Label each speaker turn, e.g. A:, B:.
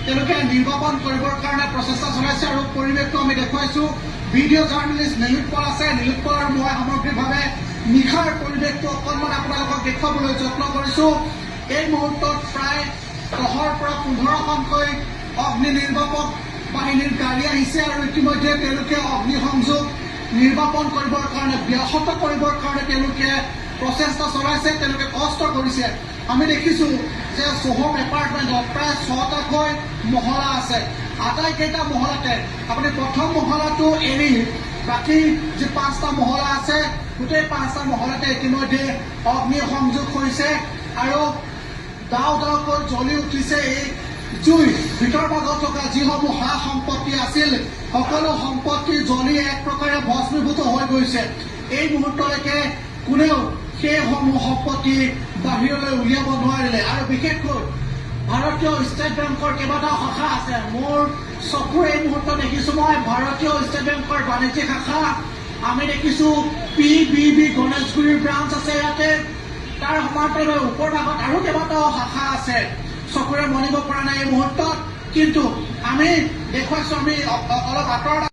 A: তেওঁলোকে নিৰ্বাপন কৰিবৰ কাৰণে প্ৰচেষ্টা চলাইছে আৰু পৰিৱেশটো আমি দেখুৱাইছো। ভিডিঅ' জাৰ্নেলিষ্ট নীলোৎপল আছে, নীলোৎপল আৰু মই সামগ্ৰিকভাৱে নিশাৰ পৰিৱেশটো অকণমান আপোনালোকক দেখুৱাবলৈ যত্ন কৰিছো। এই মুহূৰ্তত প্ৰায় 10ৰ পৰা 15খনকৈ অগ্নি নিৰ্বাপক বাহিনীৰ গাড়ী আহিছে আৰু ইতিমধ্যে তেওঁলোকে অগ্নিসংযোগ নিৰ্বাপন কৰিবৰ কাৰণে ব্যাহত কৰিবৰ কাৰণে তেওঁলোকে প্ৰচেষ্টা চলাইছে, তেওঁলোকে কষ্ট কৰিছে। আমি দেখিছো যে চহম এপাৰ্টমেণ্টত প্ৰায় 6টাকৈ মহলা আছে। আটাইকেইটা মহলাতে আপুনি প্ৰথম মহলাটো এৰি বাকী যে 5টা মহলা আছে গোটেই 5টা মহলাতে ইতিমধ্যে অগ্নিসংযোগ হৈছে আৰু দাও দাওকৈ জ্বলি উঠিছে এই জুই। ভিতৰ ভাগত থকা যিসমূহ সা সম্পত্তি আছিল সকলো সম্পত্তি জ্বলি এক প্ৰকাৰে ভস্মীভূত হৈ গৈছে। এই মুহূৰ্তলৈকে কোনেও সেইসমূহ সম্পত্তি বাহিৰলৈ উলিয়াব নোৱাৰিলে। আৰু বিশেষকৈ ভাৰতীয় ষ্টেট বেংকৰ কেইবাটাও শাখা আছে। মোৰ চকুৰে এই মুহূৰ্তত দেখিছো মই ভাৰতীয় ষ্টেট বেংকৰ বাণিজ্যিক শাখা, আমি দেখিছো PBB গণেশগুৰিৰ ব্ৰাঞ্চ আছে ইয়াতে, তাৰ সমান্তৰালভাৱে ওপৰ ভাগত আৰু কেইবাটাও শাখা আছে। চকুৰে মনিব পৰা নাই এই মুহূৰ্তত, কিন্তু আমি দেখুৱাইছো আমি অলপ আঁতৰত